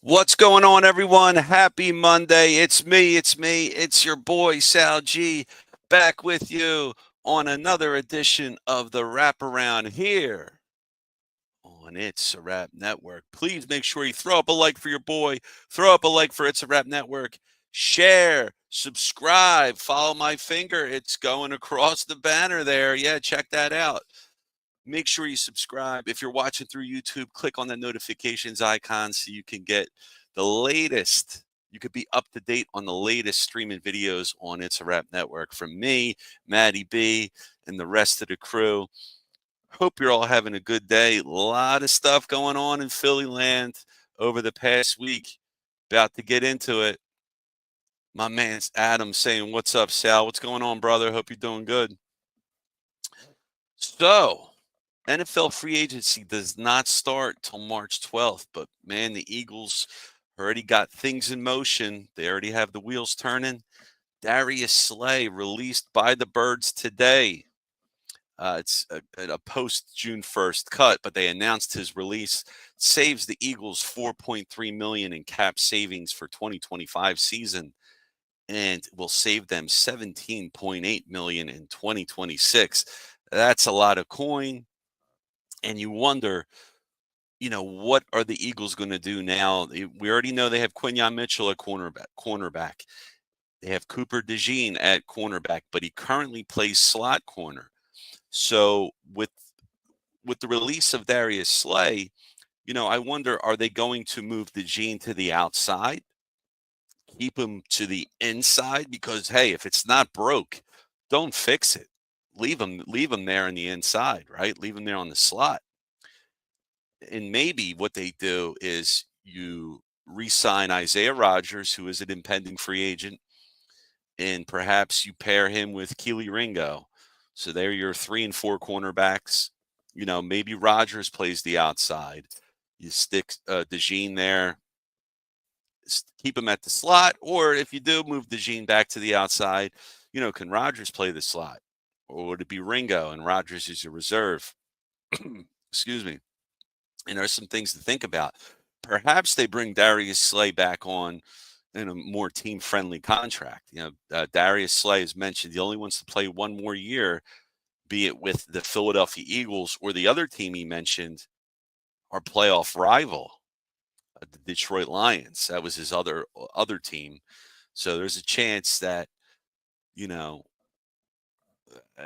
What's going on, everyone? Happy Monday. It's me. It's your boy, SalG, back with you on another edition of the Wraparound here on It's a Rap Network. Please make sure you throw up a like for your boy, throw up a like for It's a Rap Network, share, subscribe, follow my finger. It's going across the banner there. Yeah, check that out. Make sure you subscribe. If you're watching through YouTube, click on the notifications icon so you can get the latest. You could be up to date on the latest streaming videos on It's a Rap Network from me, Maddie B, and the rest of the crew. Hope you're all having a good day. A lot of stuff going on in Philly land over the past week. About to get into it. My man's Adam saying, "What's up, Sal? What's going on, brother? Hope you're doing good." So, NFL free agency does not start till March 12th, but man, the Eagles already got things in motion. They already have the wheels turning. Darius Slay released by the Birds today. It's a post June 1st cut, but they announced his release saves the Eagles $4.3 million in cap savings for 2025 season and will save them $17.8 million in 2026. That's a lot of coin. And you wonder, what are the Eagles going to do now? We already know they have Quinyon Mitchell at cornerback. They have Cooper DeJean at cornerback, but he currently plays slot corner. So with the release of Darius Slay, I wonder, are they going to move DeJean to the outside, keep him to the inside? Because hey, if it's not broke, don't fix it. Leave him there in the inside, right? Leave him there on the slot. And maybe what they do is you re-sign Isaiah Rodgers, who is an impending free agent, and perhaps you pair him with Keely Ringo. So they're your 3 and 4 cornerbacks. Maybe Rodgers plays the outside. You stick DeJean there, keep him at the slot, or if you do move DeJean back to the outside, can Rodgers play the slot, or would it be Ringo and Rodgers is your reserve? Excuse me. And there's some things to think about. Perhaps they bring Darius Slay back on in a more team-friendly contract. Darius Slay has mentioned he only wants to play one more year, be it with the Philadelphia Eagles or the other team he mentioned, our playoff rival, the Detroit Lions. That was his other team. So there's a chance that you know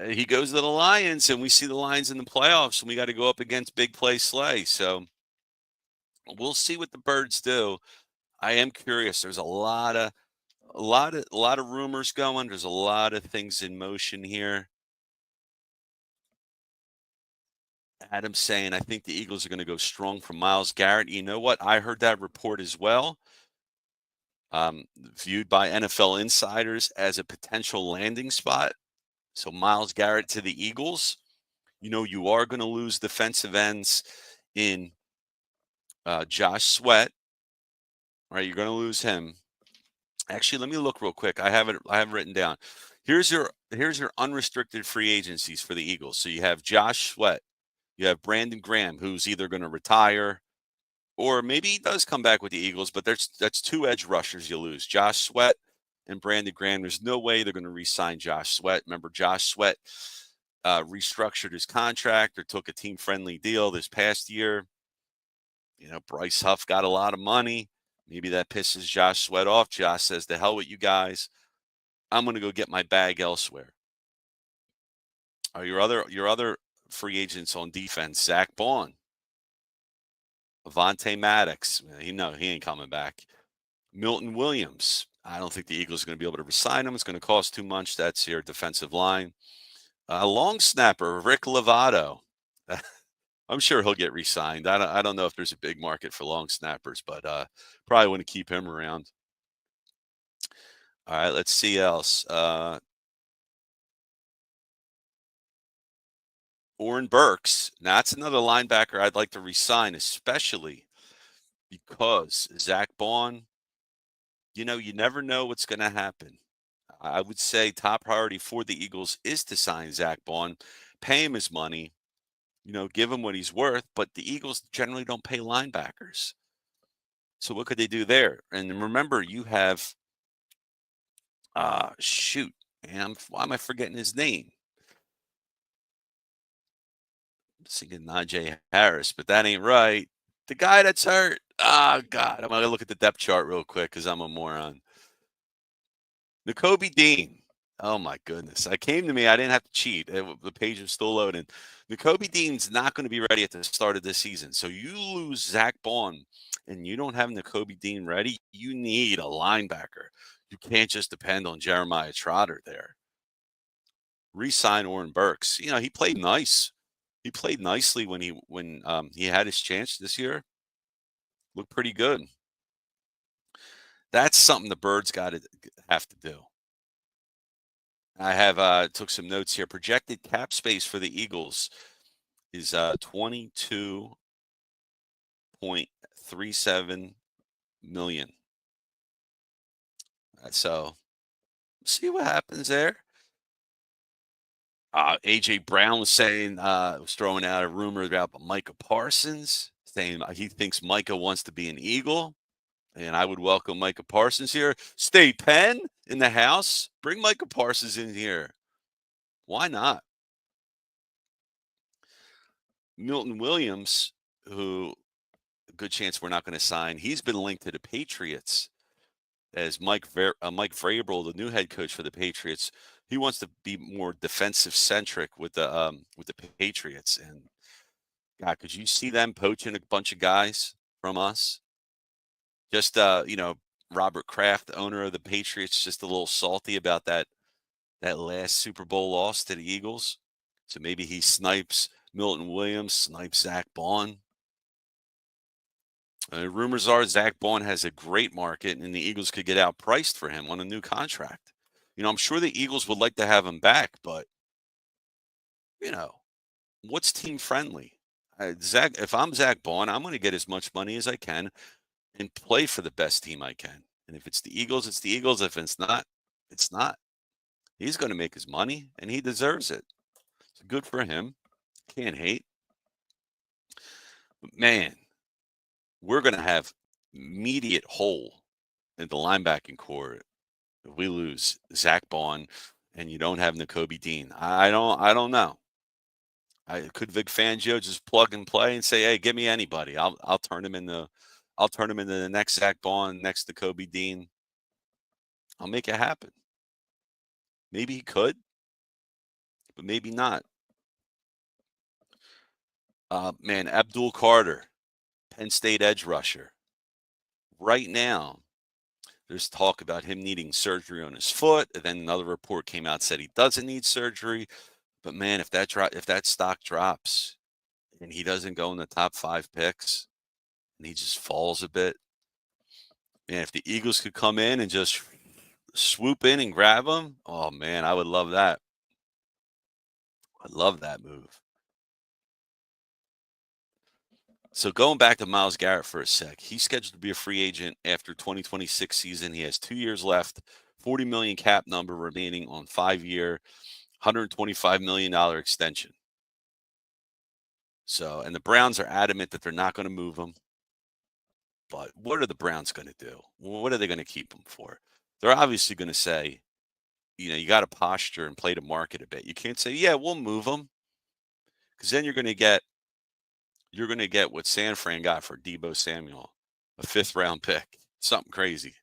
he goes to the Lions, and we see the Lions in the playoffs, and we got to go up against big play Slay. So we'll see what the Birds do. I am curious. There's a lot of rumors going. There's a lot of things in motion here. Adam's saying, I think the Eagles are going to go strong for Myles Garrett. You know what? I heard that report as well. Viewed by NFL insiders as a potential landing spot. So Myles Garrett to the Eagles. You are going to lose defensive ends in Josh Sweat. Right, you're going to lose him. Actually, let me look real quick. I have it written down. Here's your unrestricted free agencies for the Eagles. So you have Josh Sweat, you have Brandon Graham, who's either going to retire or maybe he does come back with the Eagles, but that's 2 edge rushers you lose. Josh Sweat and Brandon Graham. There's no way they're going to re-sign Josh Sweat. Remember, Josh Sweat restructured his contract or took a team-friendly deal this past year. Bryce Huff got a lot of money. Maybe that pisses Josh Sweat off. Josh says, "The hell with you guys. I'm going to go get my bag elsewhere." Your other free agents on defense: Zach Bond, Avonte Maddox. He ain't coming back. Milton Williams. I don't think the Eagles are going to be able to resign him. It's going to cost too much. That's your defensive line. Long snapper Rick Lovato. I'm sure he'll get re-signed. I don't know if there's a big market for long snappers, but probably want to keep him around. All right, let's see else. Oren Burks. Now, that's another linebacker I'd like to re-sign, especially because Zach Bond, you never know what's going to happen. I would say top priority for the Eagles is to sign Zach Bond, pay him his money, give him what he's worth, but the Eagles generally don't pay linebackers. So what could they do there? And remember, you have shoot, man, why am I forgetting his name? I'm thinking Najee Harris, but that ain't right. The guy that's hurt. Ah, God, I'm gonna look at the depth chart real quick because I'm a moron. Nakobe Dean. Oh my goodness. I came to me. I didn't have to cheat. The page was still loading. Nakobe Dean's not going to be ready at the start of this season. So you lose Zach Bond and you don't have Nakobe Dean ready. You need a linebacker. You can't just depend on Jeremiah Trotter there. Resign Oren Burks. You know, he played nice. He played nicely when he had his chance this year. Looked pretty good. That's something the Birds got to have to do. I have took some notes here. Projected cap space for the Eagles is 22.37 million. So see what happens there. AJ Brown was saying was throwing out a rumor about Micah Parsons, saying he thinks Micah wants to be an Eagle. And I would welcome Micah Parsons here. State Penn in the house. Bring Micah Parsons in here. Why not? Milton Williams, who a good chance we're not going to sign. He's been linked to the Patriots as Mike Vrabel, the new head coach for the Patriots. He wants to be more defensive centric with the Patriots. And God, could you see them poaching a bunch of guys from us? Just Robert Kraft, owner of the Patriots, just a little salty about that last Super Bowl loss to the Eagles. So maybe he snipes Milton Williams, snipes Zach Bond. Rumors are Zach Bond has a great market, and the Eagles could get outpriced for him on a new contract. I'm sure the Eagles would like to have him back, but you know, what's team friendly? If I'm Zach Bond, I'm going to get as much money as I can and play for the best team I can. And if it's the Eagles, it's the Eagles. If it's not, it's not. He's going to make his money, and he deserves it. So good for him. Can't hate. But man, we're going to have immediate hole in the linebacking core if we lose Zach Bond and you don't have Nakobe Dean. I don't know. Could Vic Fangio just plug and play and say, "Hey, give me anybody. I'll turn him into the next Zach Bond, next Nakobe Dean. I'll make it happen." Maybe he could, but maybe not. Man, Abdul Carter, Penn State edge rusher. Right now, there's talk about him needing surgery on his foot, and then another report came out said he doesn't need surgery. But man, if that stock drops and he doesn't go in the top 5 picks and he just falls a bit, man, if the Eagles could come in and just swoop in and grab him, oh man, I would love that. I'd love that move. So going back to Myles Garrett for a sec, he's scheduled to be a free agent after 2026 season. He has 2 years left, 40 million cap number remaining on 5-year, $125 million extension. So, and the Browns are adamant that they're not going to move him. But what are the Browns going to do? What are they going to keep him for? They're obviously going to say, you got to posture and play to market a bit. You can't say, yeah, we'll move him, because then you're going to get what San Fran got for Debo Samuel, a 5th-round pick, something crazy.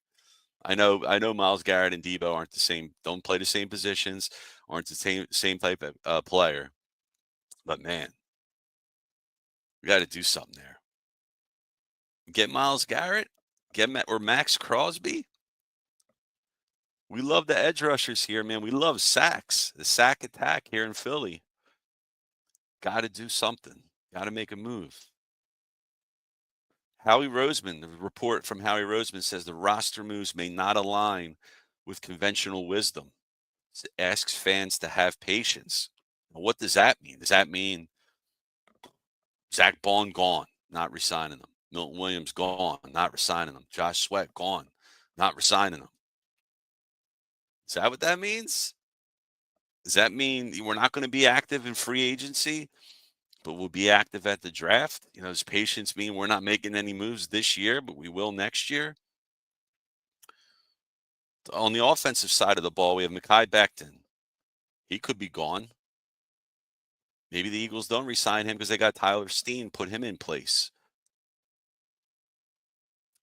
I know Myles Garrett and Debo aren't the same, don't play the same positions, aren't the same type of player. But man, we got to do something there. Get Myles Garrett, or Max Crosby. We love the edge rushers here, man. We love sacks, the sack attack here in Philly. Got to do something. Got to make a move. Howie Roseman, the report from Howie Roseman says the roster moves may not align with conventional wisdom. It asks fans to have patience. Now, what does that mean? Does that mean Zach Bond gone, not resigning them? Milton Williams gone, not resigning them? Josh Sweat gone, not resigning them? Is that what that means? Does that mean we're not going to be active in free agency but we'll be active at the draft. Does patience mean we're not making any moves this year, but we will next year? On the offensive side of the ball, we have Mekhi Becton. He could be gone. Maybe the Eagles don't re-sign him because they got Tyler Steen, put him in place.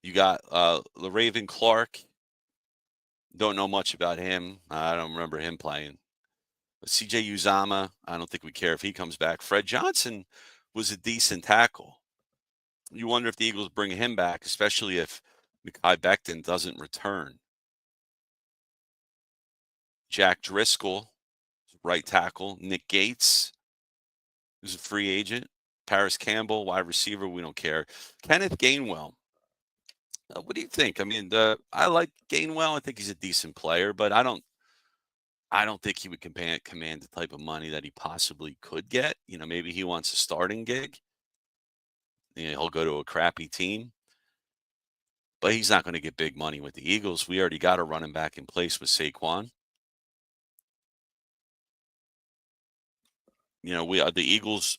You got LaRaven Clark. Don't know much about him. I don't remember him playing. But CJ Uzama, I don't think we care if he comes back. Fred Johnson was a decent tackle. You wonder if the Eagles bring him back, especially if Mekhi Becton doesn't return. Jack Driscoll, right tackle. Nick Gates, who's a free agent. Paris Campbell, wide receiver. We don't care. Kenneth Gainwell. What do you think? I mean, I like Gainwell. I think he's a decent player, but I don't think he would command the type of money that he possibly could get. Maybe he wants a starting gig. He'll go to a crappy team, but he's not going to get big money with the Eagles. We already got a running back in place with Saquon. The Eagles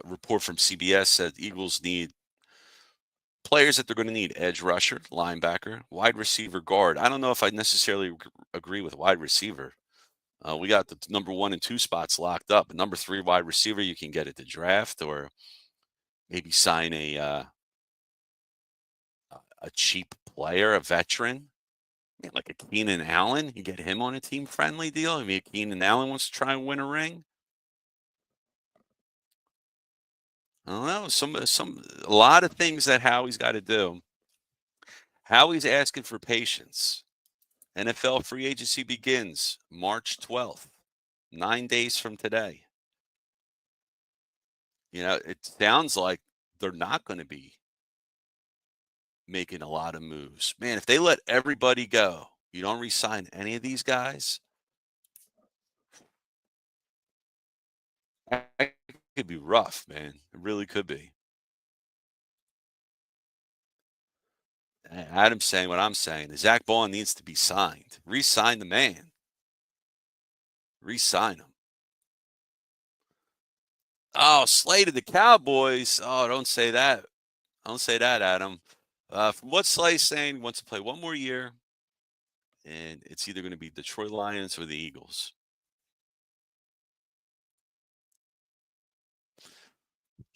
report from CBS said the Eagles need players that they're going to need: edge rusher, linebacker, wide receiver, guard. I don't know if I necessarily agree with wide receiver. We got the number 1 and 2 spots locked up. Number 3 wide receiver you can get at the draft, or maybe sign a cheap player, a veteran, like a Keenan Allen. You get him on a team friendly deal. I mean, Keenan Allen wants to try and win a ring. I don't know. A lot of things that Howie's got to do. Howie's asking for patience. NFL free agency begins March 12th, 9 days from today. It sounds like they're not going to be making a lot of moves. Man, if they let everybody go, you don't re-sign any of these guys, that could be rough, man. It really could be. Adam's saying what I'm saying. Zach Bond needs to be signed. Re-sign the man. Re-sign him. Oh, Slay to the Cowboys. Oh, don't say that. Don't say that, Adam. From what Slay's saying, he wants to play one more year, and it's either going to be Detroit Lions or the Eagles.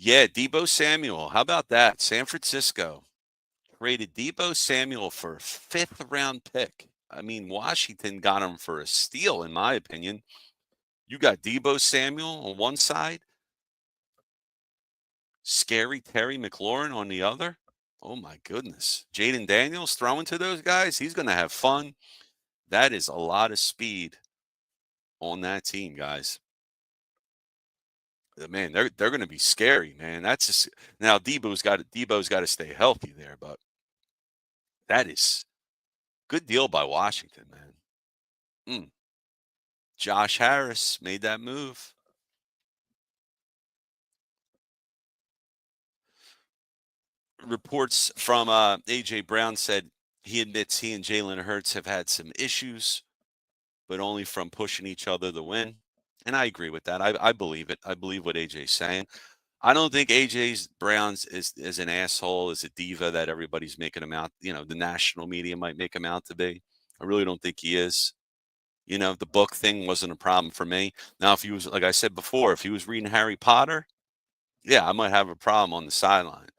Yeah, Debo Samuel. How about that? San Francisco traded Debo Samuel for a 5th-round pick. I mean, Washington got him for a steal, in my opinion. You got Debo Samuel on one side, scary Terry McLaurin on the other. Oh, my goodness. Jaden Daniels throwing to those guys. He's going to have fun. That is a lot of speed on that team, guys. Man, they're going to be scary, man. That's just now Debo's got to stay healthy there, but that is good deal by Washington, man. Josh Harris made that move. Reports from A.J. Brown said he admits he and Jalen Hurts have had some issues, but only from pushing each other to win. And I agree with that. I believe it. I believe what AJ's saying. I don't think AJ's Brown's is an asshole, is a diva that everybody's making him out. The national media might make him out to be. I really don't think he is. The book thing wasn't a problem for me. Now, if he was, like I said before, if he was reading Harry Potter, yeah, I might have a problem on the sideline.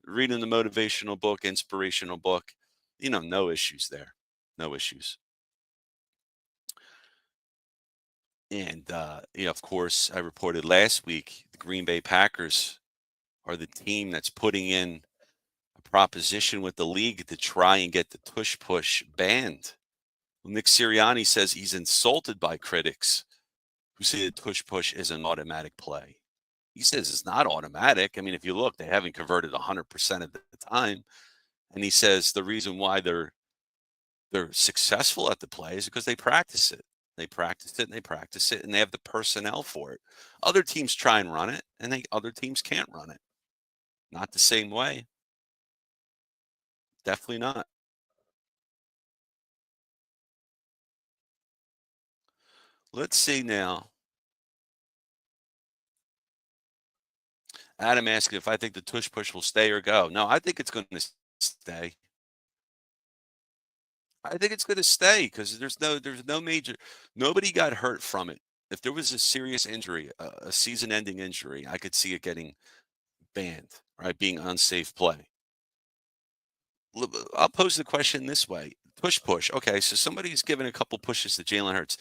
Reading the motivational book, inspirational book, no issues there. No issues. And, of course, I reported last week the Green Bay Packers are the team that's putting in a proposition with the league to try and get the tush push banned. Nick Sirianni says he's insulted by critics who say the tush push is an automatic play. He says it's not automatic. I mean, if you look, they haven't converted 100% of the time. And he says the reason why they're successful at the play is because they practice it. They practice it and they practice it, and they have the personnel for it. Other teams try and run it, and other teams can't run it. Not the same way. Definitely not. Let's see now. Adam asking if I think the tush push will stay or go. No, I think it's going to stay. I think it's going to stay because there's no major nobody got hurt from it. If there was a serious injury, a season-ending injury, I could see it getting banned, right? Being unsafe play. I'll pose the question this way: push. Okay, so somebody's given a couple pushes to Jalen Hurts.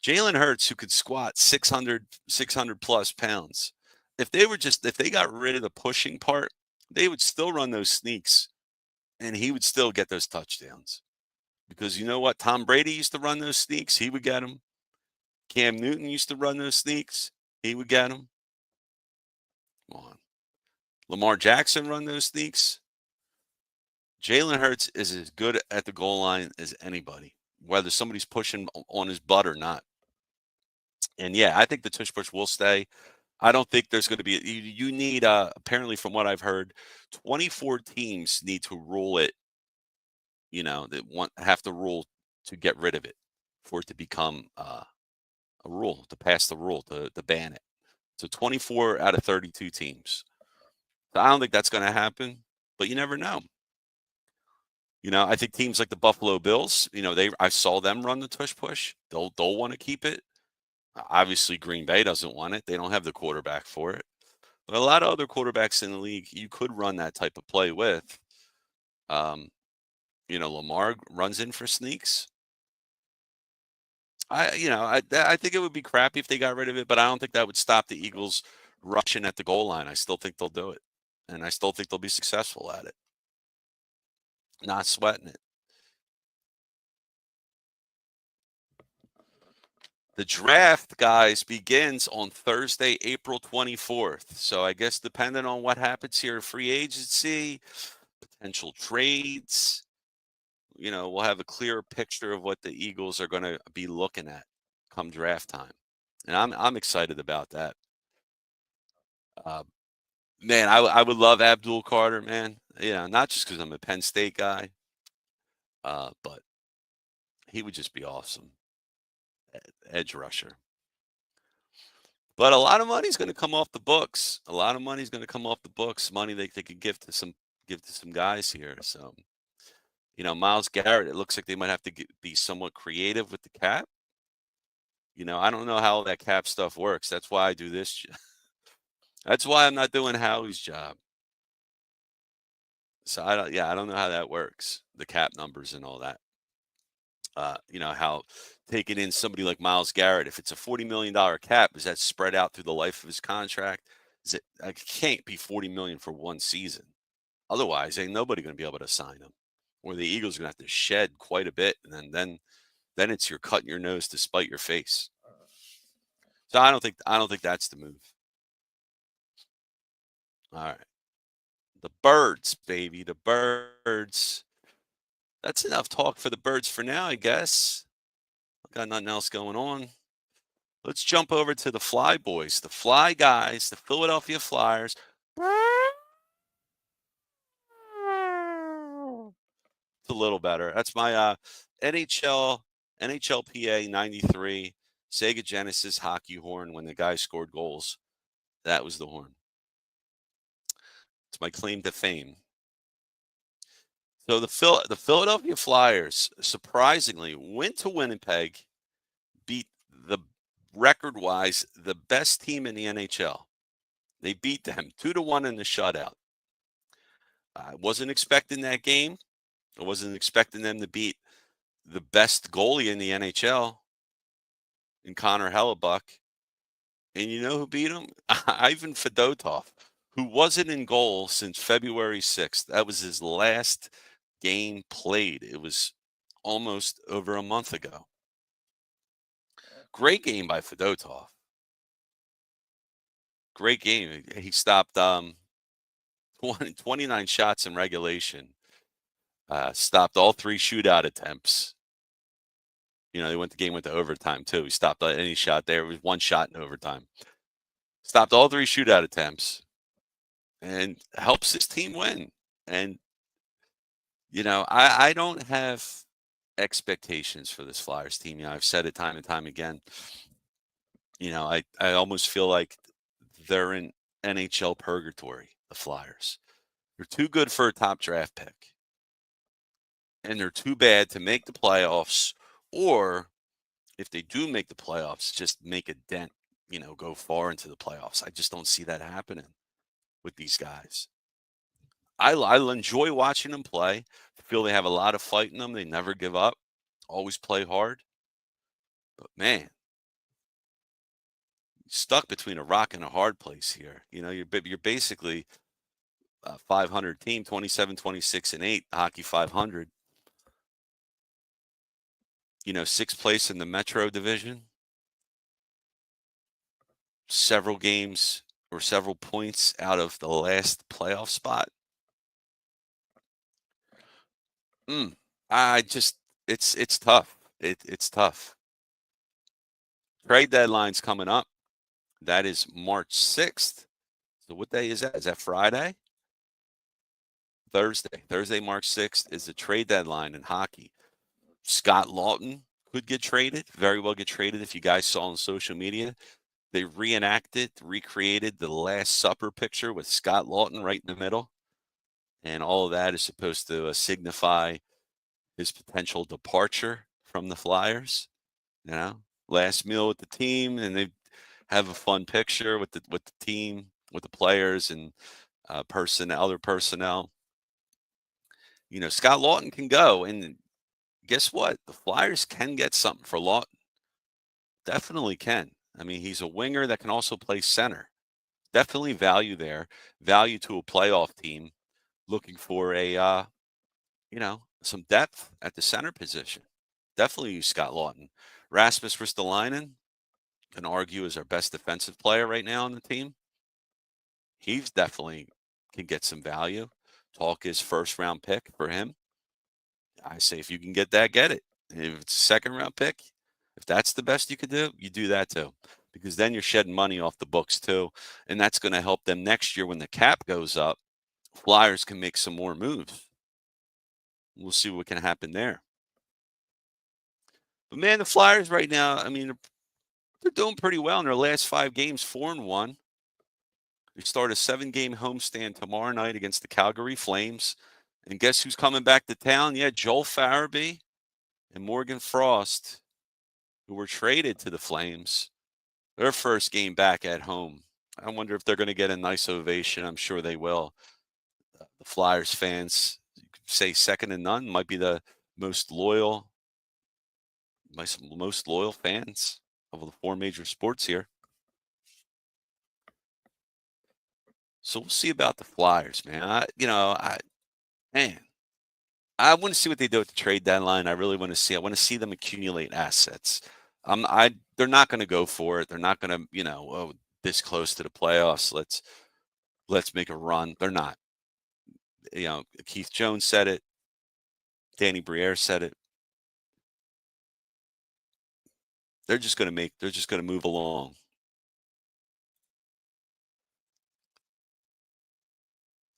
Jalen Hurts, who could squat 600 plus pounds, if they got rid of the pushing part, they would still run those sneaks, and he would still get those touchdowns. Because you know what? Tom Brady used to run those sneaks. He would get them. Cam Newton used to run those sneaks. He would get them. Come on. Lamar Jackson run those sneaks. Jalen Hurts is as good at the goal line as anybody, whether somebody's pushing on his butt or not. And yeah, I think the tush push will stay. I don't think there's going to be. You need apparently, from what I've heard, 24 teams need to rule it. That have to rule to get rid of it for it to become a rule, to pass the rule, to ban it. So 24 out of 32 teams. So I don't think that's going to happen, but you never know. I think teams like the Buffalo Bills, I saw them run the tush push. They'll want to keep it. Obviously, Green Bay doesn't want it. They don't have the quarterback for it. But a lot of other quarterbacks in the league, you could run that type of play with. Lamar runs in for sneaks. I think it would be crappy if they got rid of it, but I don't think that would stop the Eagles rushing at the goal line. I still think they'll do it, and I still think they'll be successful at it. Not sweating it. The draft, guys, begins on Thursday, April 24th. So I guess depending on what happens here at free agency, potential trades, we'll have a clearer picture of what the Eagles are going to be looking at come draft time. And I'm excited about that. Man, I would love Abdul Carter, man. Not just because I'm a Penn State guy, but he would just be awesome. Edge rusher. But a lot of money's going to come off the books. A lot of money's going to come off the books. Money they could give to some guys here. So, Myles Garrett. It looks like they might have to be somewhat creative with the cap. I don't know how that cap stuff works. That's why I do this. That's why I'm not doing Howie's job. So I don't know how that works. The cap numbers and all that. How taking in somebody like Myles Garrett, if it's a $40 million cap, is that spread out through the life of his contract? It can't be $40 million for one season. Otherwise, ain't nobody going to be able to sign him. Or the Eagles are going to have to shed quite a bit, and then it's you're cutting your nose to spite your face. So I don't think that's the move. All right. The Birds, baby, the Birds. That's enough talk for the Birds for now, I guess. Got nothing else going on. Let's jump over to the Fly Boys, the Fly Guys, the Philadelphia Flyers. It's a little better. That's my NHLPA 93 Sega Genesis hockey horn when the guy scored goals. That was the horn. It's my claim to fame. So the Philadelphia Flyers surprisingly went to Winnipeg, beat the record-wise the best team in the NHL. They beat them 2-1 in the shutout. I wasn't expecting that game. I wasn't expecting them to beat the best goalie in the NHL in Connor Hellebuck. And you know who beat him? Ivan Fedotov, who wasn't in goal since February 6th. That was his last game played. It was almost over a month ago. Great game by Fedotov. Great game. He stopped 29 shots in regulation. Stopped all 3 shootout attempts. The game went to overtime too. He stopped any shot there. It was 1 shot in overtime. Stopped all 3 shootout attempts and helps his team win. And, I don't have expectations for this Flyers team. I've said it time and time again. I almost feel like they're in NHL purgatory, the Flyers. They're too good for a top draft pick, and they're too bad to make the playoffs, or if they do make the playoffs, just make a dent, go far into the playoffs. I just don't see that happening with these guys. I enjoy watching them play. I feel they have a lot of fight in them. They never give up, always play hard. But man, stuck between a rock and a hard place here. You're basically a 500 team, 27, 26, and 8, hockey 500. Sixth place in the Metro division, several games or several points out of the last playoff spot. I just it's tough. It's tough. Trade deadline's coming up. That is March 6th. So what day is that? Is that Friday? Thursday. Thursday, March 6th is the trade deadline in hockey. Scott Lawton could get traded, very well get traded. If you guys saw on social media, they recreated the Last Supper picture with Scott Lawton right in the middle. And all of that is supposed to signify his potential departure from the Flyers. Last meal with the team, and they have a fun picture with the team, with the players and other personnel. Scott Lawton can go, and guess what? The Flyers can get something for Lawton. Definitely can. I mean, he's a winger that can also play center. Definitely value there. Value to a playoff team looking for some depth at the center position. Definitely use Scott Lawton. Rasmus Ristolainen, can argue, is our best defensive player right now on the team. He's definitely can get some value. Talk is first round pick for him. I say if you can get that, get it. If it's a second round pick, if that's the best you could do, you do that too. Because then you're shedding money off the books too. And that's going to help them next year when the cap goes up. Flyers can make some more moves. We'll see what can happen there. But man, the Flyers right now, I mean, they're doing pretty well in their last 5 games, 4-1. They start a 7-game homestand tomorrow night against the Calgary Flames. And guess who's coming back to town? Yeah, Joel Farabee and Morgan Frost, who were traded to the Flames. Their first game back at home. I wonder if they're going to get a nice ovation. I'm sure they will. The Flyers fans, you could say second to none, might be the most loyal fans of the 4 major sports here. So we'll see about the Flyers, man. I want to see what they do at the trade deadline. I really want to see. I want to see them accumulate assets. They're not going to go for it. They're not going to, this close to the playoffs. Let's make a run. They're not. Keith Jones said it. Danny Briere said it. They're just going to move along.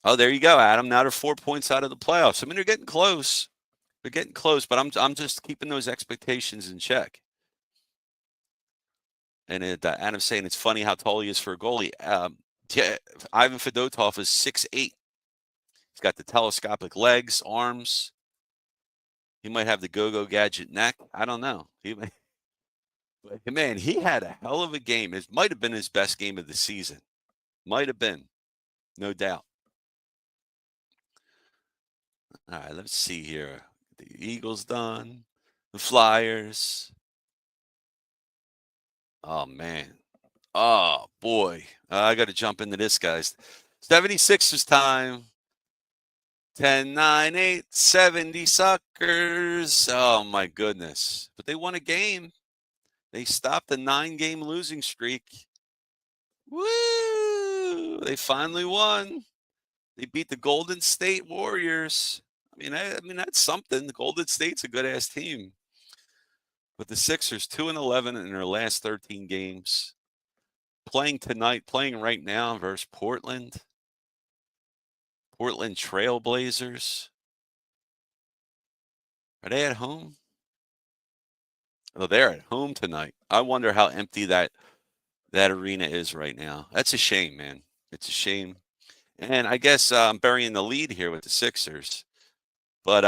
Oh, there you go, Adam. Now they're 4 points out of the playoffs. I mean, they're getting close. They're getting close, but I'm just keeping those expectations in check. And Adam's saying it's funny how tall he is for a goalie. Yeah, Ivan Fedotov is 6'8". He's got the telescopic legs, arms. He might have the go-go gadget neck. I don't know. Man, he had a hell of a game. It might have been his best game of the season. Might have been, no doubt. All right, let's see here. The Eagles done. The Flyers. Oh, man. Oh, boy. I got to jump into this, guys. 76ers time. 10, 9, 8, 70 suckers. Oh, my goodness. But they won a game. They stopped a 9-game losing streak. Woo! They finally won. They beat the Golden State Warriors. I mean that's something. The Golden State's a good-ass team. But the Sixers, 2-11 in their last 13 games. Playing right now versus Portland. Portland Trailblazers. Are they at home? Oh, they're at home tonight. I wonder how empty that arena is right now. That's a shame, man. It's a shame. And I guess I'm burying the lead here with the Sixers. But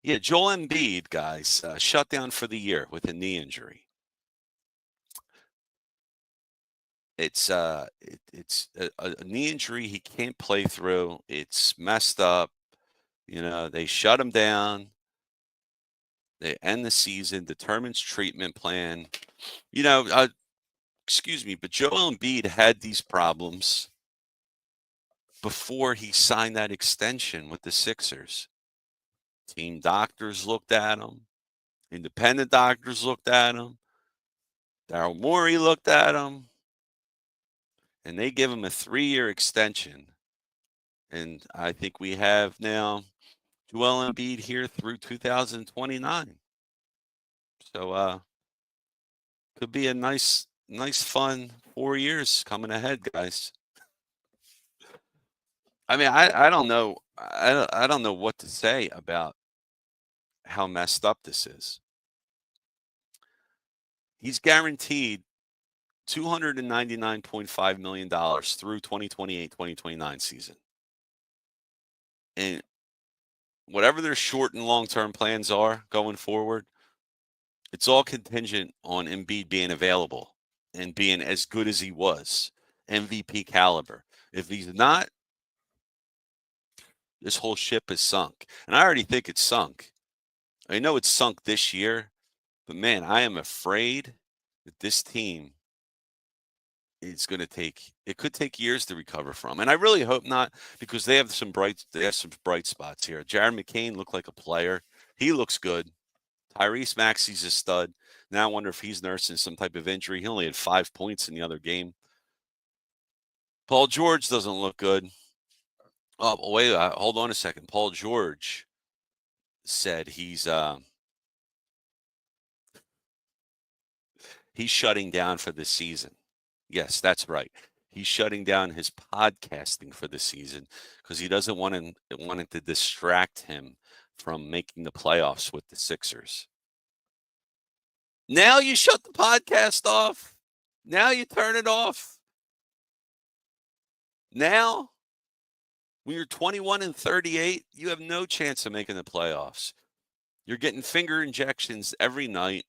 yeah, Joel Embiid, guys, shut down for the year with a knee injury. It's a knee injury he can't play through. It's messed up. They shut him down. They end the season, determines treatment plan. You know, uh, Excuse me, but Joel Embiid had these problems before he signed that extension with the Sixers. Team doctors looked at him. Independent doctors looked at him. Daryl Morey looked at him. And they give him a 3-year extension. And I think we have now Joel Embiid here through 2029. So could be a nice, fun 4 years coming ahead, guys. I mean, I don't know. I don't know what to say about how messed up this is. He's guaranteed $299.5 million through 2028-2029 season. And whatever their short and long-term plans are going forward, it's all contingent on Embiid being available and being as good as he was, MVP caliber. If he's not, this whole ship is sunk. And I already think it's sunk. I know it's sunk this year, but man, I am afraid that this team is going to it could take years to recover from. And I really hope not, because they have some bright spots here. Jared McCain looked like a player. He looks good. Tyrese Maxey's a stud. Now I wonder if he's nursing some type of injury. He only had 5 points in the other game. Paul George doesn't look good. Oh, wait, hold on a second. Paul George said he's shutting down for the season. Yes, that's right. He's shutting down his podcasting for the season because he doesn't want it to distract him from making the playoffs with the Sixers. Now you shut the podcast off. Now you turn it off. Now, when you're 21-38, you have no chance of making the playoffs. You're getting finger injections every night.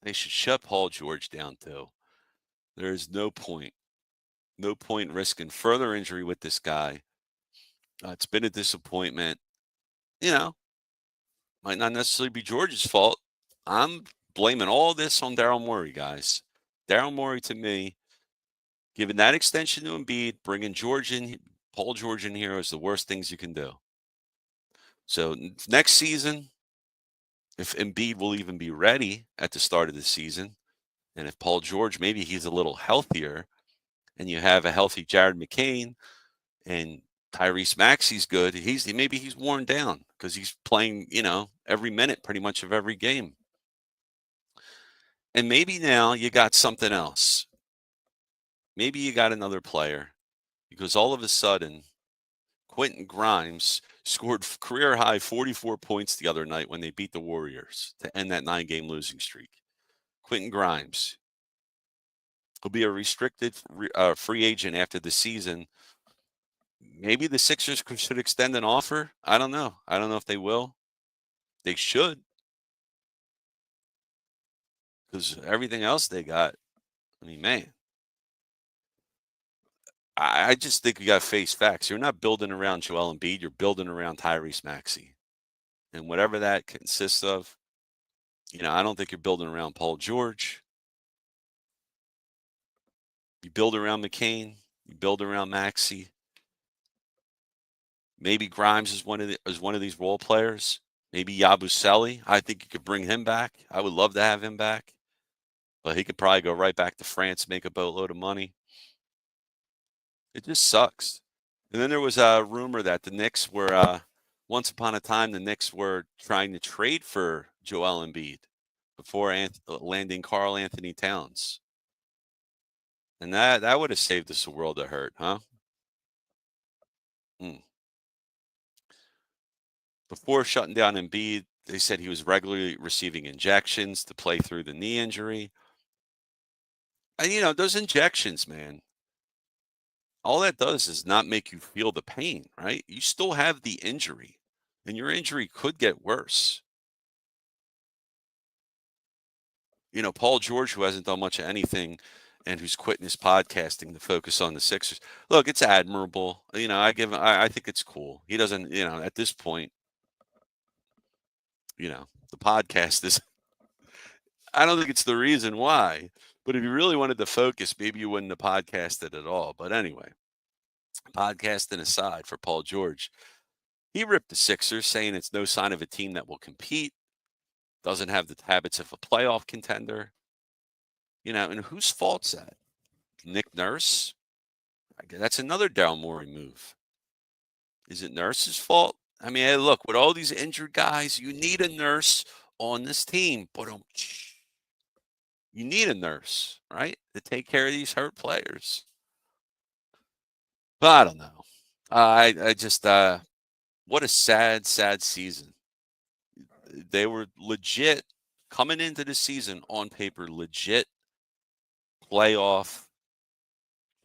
They should shut Paul George down too. There is no point risking further injury with this guy. It's been a disappointment. Might not necessarily be George's fault. I'm blaming all this on Daryl Morey, guys. Daryl Morey, to me, giving that extension to Embiid, bringing Paul George in here is the worst things you can do. So next season, if Embiid will even be ready at the start of the season, and if Paul George, maybe he's a little healthier, and you have a healthy Jared McCain, and Tyrese Maxey's good, maybe he's worn down because he's playing, every minute pretty much of every game. And maybe now you got something else. Maybe you got another player, because all of a sudden, Quentin Grimes scored career high 44 points the other night when they beat the Warriors to end that 9-game losing streak. Quentin Grimes. He'll be a restricted free agent after the season. Maybe the Sixers should extend an offer. I don't know. I don't know if they will. They should, because everything else they got, I mean, man, I just think you got to face facts. You're not building around Joel Embiid. You're building around Tyrese Maxey. And whatever that consists of, I don't think you're building around Paul George. You build around McCain. You build around Maxey. Maybe Grimes is one of these role players. Maybe Yabusele. I think you could bring him back. I would love to have him back. But he could probably go right back to France, make a boatload of money. It just sucks. And then there was a rumor that the Knicks were, once upon a time, the Knicks were trying to trade for Joel Embiid before landing Karl Anthony Towns. And that would have saved us a world of hurt, huh? Before shutting down Embiid, they said he was regularly receiving injections to play through the knee injury. And, those injections, man, all that does is not make you feel the pain, right? You still have the injury, and your injury could get worse. Paul George, who hasn't done much of anything and who's quitting his podcasting to focus on the Sixers. Look, it's admirable. I think it's cool. He doesn't, at this point, the podcast is, I don't think it's the reason why. But if you really wanted to focus, maybe you wouldn't have podcasted at all. But anyway, podcasting aside for Paul George, he ripped the Sixers, saying it's no sign of a team that will compete, doesn't have the habits of a playoff contender. And whose fault's that? Nick Nurse? That's another Daryl Morey move. Is it Nurse's fault? I mean, hey, look, with all these injured guys, you need a nurse on this team. But you need a nurse, right, to take care of these hurt players. But I don't know. I just what a sad, sad season. They were legit coming into the season on paper, legit playoff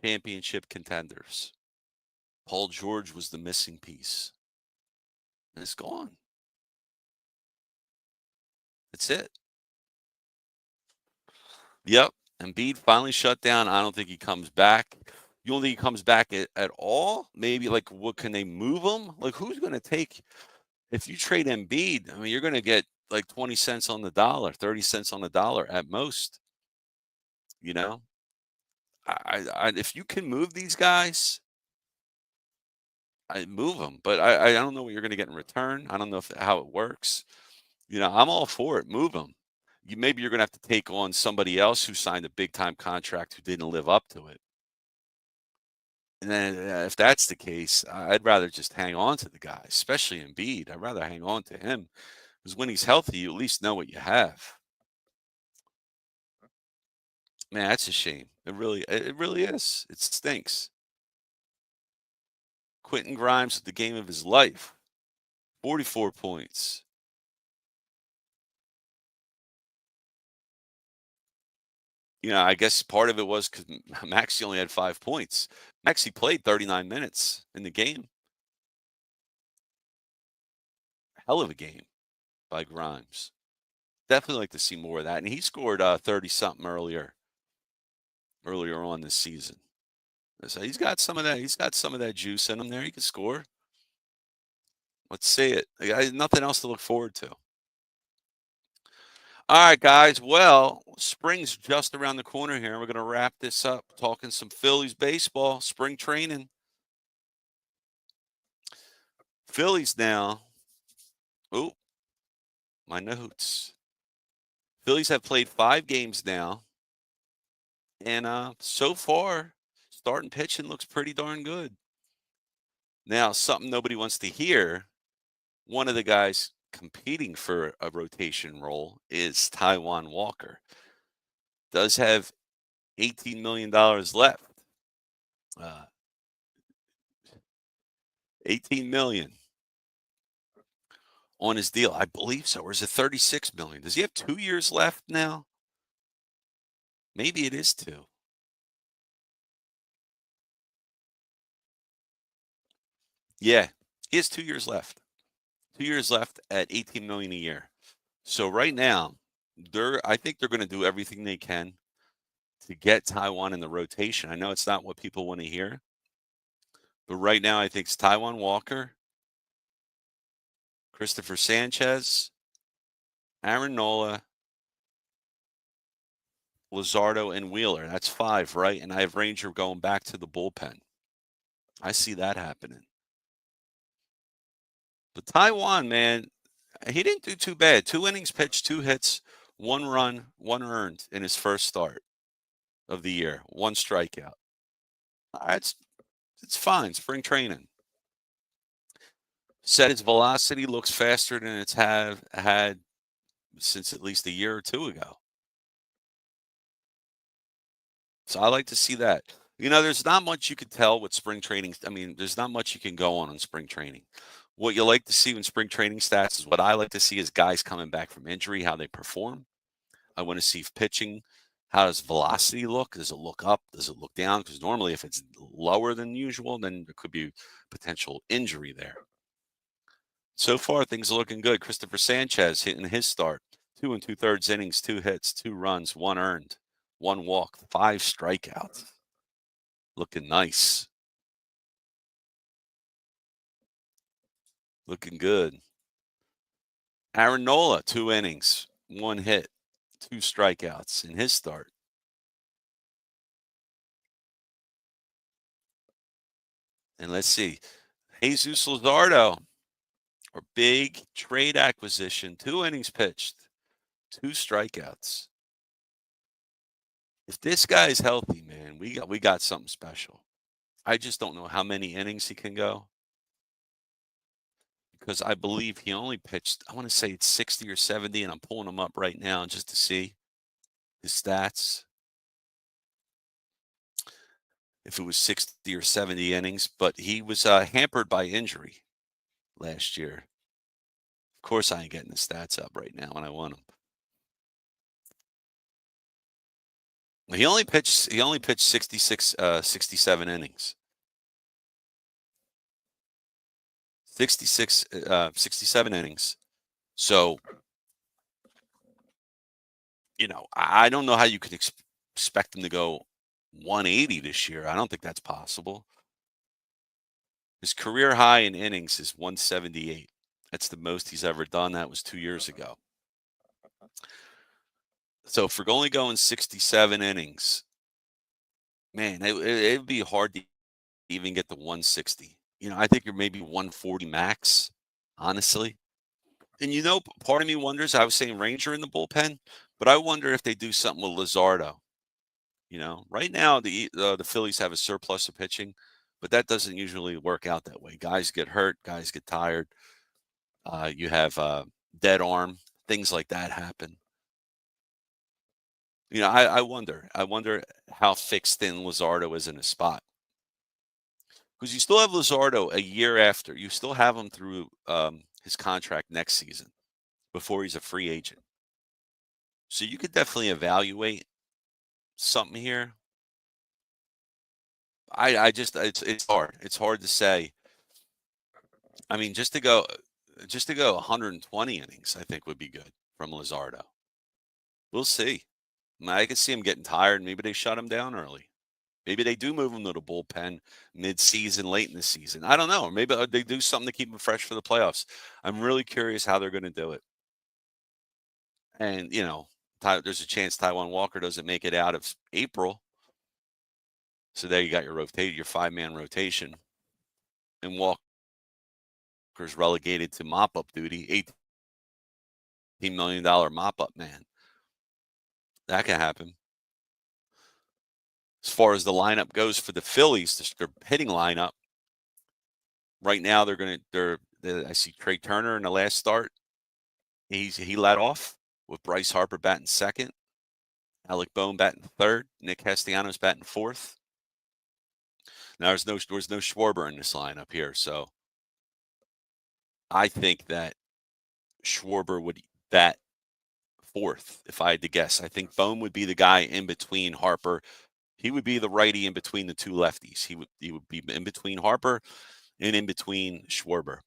championship contenders. Paul George was the missing piece. And it's gone. That's it. Yep. Embiid finally shut down. I don't think he comes back. You don't think he comes back at all? Maybe, like, what, can they move him? Like, who's going to take, if you trade Embiid, I mean, you're going to get like 20 cents on the dollar, 30 cents on the dollar at most. You know, if you can move these guys, I move them, but I don't know what you're going to get in return. I don't know how it works. I'm all for it. Move them. Maybe you're going to have to take on somebody else who signed a big time contract who didn't live up to it. And then if that's the case, I'd rather just hang on to the guy, especially Embiid. I'd rather hang on to him because when he's healthy, you at least know what you have. Man, that's a shame. It really is. It stinks. Quentin Grimes with the game of his life, 44 points. I guess part of it was because Maxey only had 5 points. Maxey played 39 minutes in the game. Hell of a game by Grimes. Definitely like to see more of that. And he scored 30 something earlier on this season. So he's got some of that. He's got some of that juice in him there. He can score. Let's see it. I have nothing else to look forward to. All right, guys. Well, spring's just around the corner here. We're going to wrap this up talking some Phillies baseball, spring training. Phillies now. Oh, my notes. Phillies have played 5 games now. And so far, starting pitching looks pretty darn good. Now, something nobody wants to hear, one of the guys competing for a rotation role is Taijuan Walker. Does have $18 million left. $18 million on his deal. I believe so. Or is it $36 million? Does he have 2 years left now? Maybe it is 2. Yeah, he has 2 years left. 2 years left at $18 million a year. So right now, I think they're going to do everything they can to get Taijuan in the rotation. I know it's not what people want to hear, but right now I think it's Taijuan Walker, Christopher Sanchez, Aaron Nola, Luzardo, and Wheeler. That's 5, right? And I have Ranger going back to the bullpen. I see that happening. But Taijuan, man, he didn't do too bad. 2 innings pitched, 2 hits, 1 run, 1 earned in his first start of the year, 1 strikeout. It's fine. Spring training. Said its velocity looks faster than it's had since at least a year or 2 ago. So I like to see that. There's not much you could tell with spring training. I mean, there's not much you can go on spring training. What you like to see in spring training stats is what I like to see is guys coming back from injury, how they perform. I want to see pitching, How does velocity look? Does it look up? Does it look down? Because normally, if it's lower than usual, then there could be potential injury there. So far, things are looking good. Christopher Sanchez hitting his start. 2 2/3 innings, 2 hits, 2 runs, 1 earned, 1 walk, 5 strikeouts. Looking nice. Looking good. Aaron Nola, 2 innings, 1 hit, 2 strikeouts in his start. And let's see. Jesus Luzardo, our big trade acquisition, 2 innings pitched, 2 strikeouts. If this guy's healthy, man, we got something special. I just don't know how many innings he can go because I believe he only pitched, I want to say it's 60 or 70, and I'm pulling him up right now just to see his stats. If it was 60 or 70 innings, but he was hampered by injury last year. Of course, I ain't getting the stats up right now when I want them. He only pitched 66, 67 innings. 67 innings. So, I don't know how you could expect him to go 180 this year. I don't think that's possible. His career high in innings is 178. That's the most he's ever done. That was 2 years ago. So if we're only going 67 innings, man, it'd be hard to even get to 160. I think you're maybe 140 max, honestly. And part of me wonders, I was saying Ranger in the bullpen, but I wonder if they do something with Luzardo. Right now the Phillies have a surplus of pitching, but that doesn't usually work out that way. Guys get hurt, guys get tired. You have dead arm, things like that happen. I wonder how fixed in Luzardo is in a spot. Because you still have Luzardo a year after. You still have him through his contract next season before he's a free agent. So you could definitely evaluate something here. I just it's hard. It's hard to say. I mean, just to go 120 innings, I think would be good from Luzardo. We'll see. I could see him getting tired. Maybe they shut him down early. Maybe they do move him to the bullpen mid-season, late in the season. I don't know. Maybe they do something to keep him fresh for the playoffs. I'm really curious how they're going to do it. And, there's a chance Taiwan Walker doesn't make it out of April. So there you got your 5-man rotation. And Walker's relegated to mop-up duty, $18 million mop-up man. That can happen. As far as the lineup goes for the Phillies, their hitting lineup, right now I see Trey Turner in the last start. He led off with Bryce Harper batting second, Alec Bohm batting third, Nick Castellanos batting fourth. Now there's no Schwarber in this lineup here, so I think that Schwarber would bat fourth if I had to guess. I think Bohm would be the guy in between Harper. He would be the righty in between the two lefties. He would be in between Harper and in between Schwarber.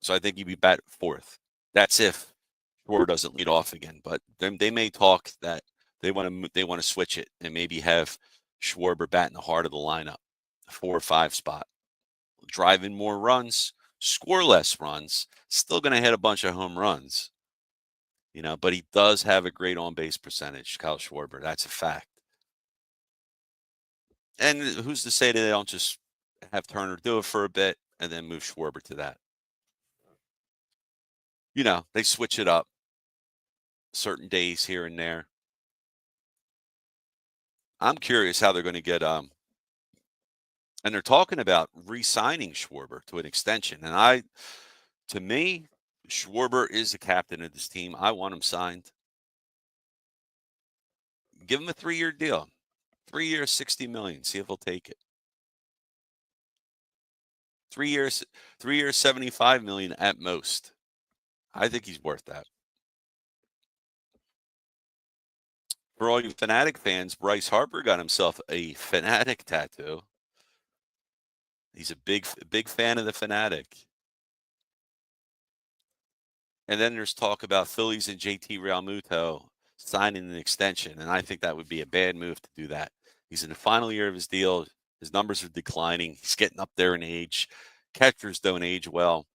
So I think he'd be bat fourth. That's if Schwarber doesn't lead off again. But they may talk that they want to switch it and maybe have Schwarber bat in the heart of the lineup, 4 or 5 spot, drive in more runs, score less runs, still going to hit a bunch of home runs. But he does have a great on-base percentage, Kyle Schwarber. That's a fact. And who's to say that they don't just have Turner do it for a bit and then move Schwarber to that? They switch it up certain days here and there. I'm curious how they're going to get and they're talking about re-signing Schwarber to an extension. And to me, Schwarber is the captain of this team. I want him signed. Give him a 3-year deal. 3 years, $60 million. See if he'll take it. 3 years, 75 million at most. I think he's worth that. For all you Fanatic fans, Bryce Harper got himself a Fanatic tattoo. He's a big fan of the Fanatic. And then there's talk about Phillies and JT Realmuto signing an extension, and I think that would be a bad move to do that. He's in the final year of his deal. His numbers are declining. He's getting up there in age. Catchers don't age well.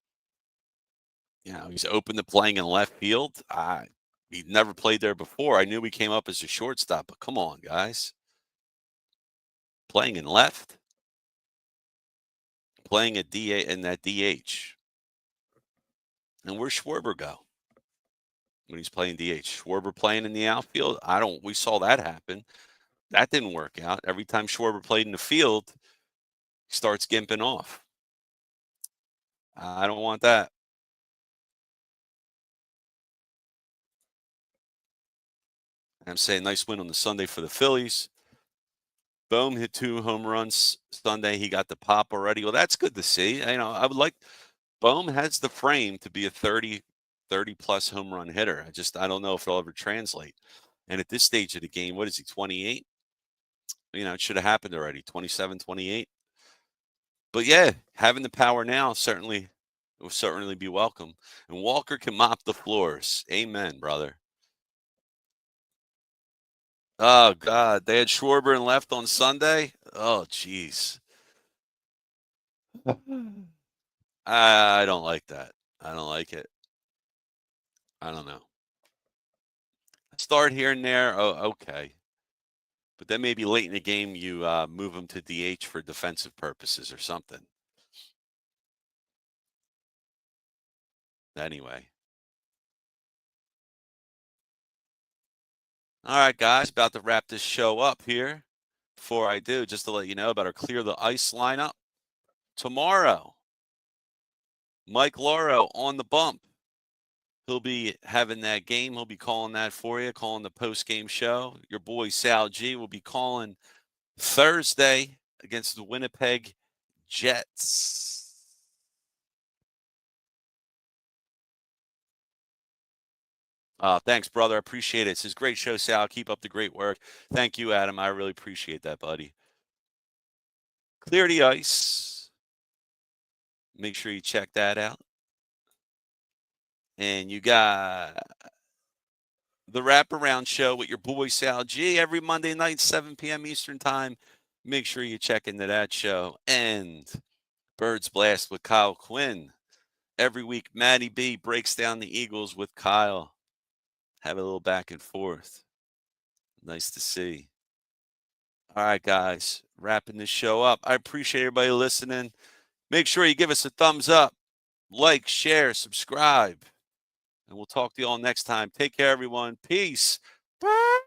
He's open to playing in left field. He'd never played there before. I knew he came up as a shortstop, but come on, guys. Playing in left, playing at DA in that DH. And where's Schwarber go when he's playing DH? Schwarber playing in the outfield? We saw that happen. That didn't work out. Every time Schwarber played in the field, he starts gimping off. I don't want that. I'm saying nice win on the Sunday for the Phillies. Bohm hit 2 home runs Sunday. He got the pop already. Well, that's good to see. I would like Bohm has the frame to be a 30 plus home run hitter. I don't know if it'll ever translate. And at this stage of the game, what is he, 28? It should have happened already, 27, 28. But yeah, having the power now will certainly be welcome. And Walker can mop the floors. Amen, brother. Oh, God. They had Schwarber and left on Sunday? Oh, jeez. I don't like that. I don't like it. I don't know. Start here and there. Oh, okay. But then maybe late in the game, you move him to DH for defensive purposes or something. Anyway. All right, guys, about to wrap this show up here. Before I do, just to let you know about our Clear the Ice lineup. Tomorrow, Mike Lauro on the bump. He'll be having that game. He'll be calling that for you, calling the post-game show. Your boy SalG will be calling Thursday against the Winnipeg Jets. Thanks, brother. I appreciate it. It's a great show, Sal. Keep up the great work. Thank you, Adam. I really appreciate that, buddy. Clear the Ice. Make sure you check that out. And you got the Wraparound show with your boy SalG every Monday night, 7 p.m. Eastern Time. Make sure you check into that show. And Birds Blast with Kyle Quinn. Every week, Matty B breaks down the Eagles with Kyle. Have a little back and forth. Nice to see. All right, guys, wrapping this show up. I appreciate everybody listening. Make sure you give us a thumbs up, like, share, subscribe. And we'll talk to you all next time. Take care, everyone. Peace. Bye.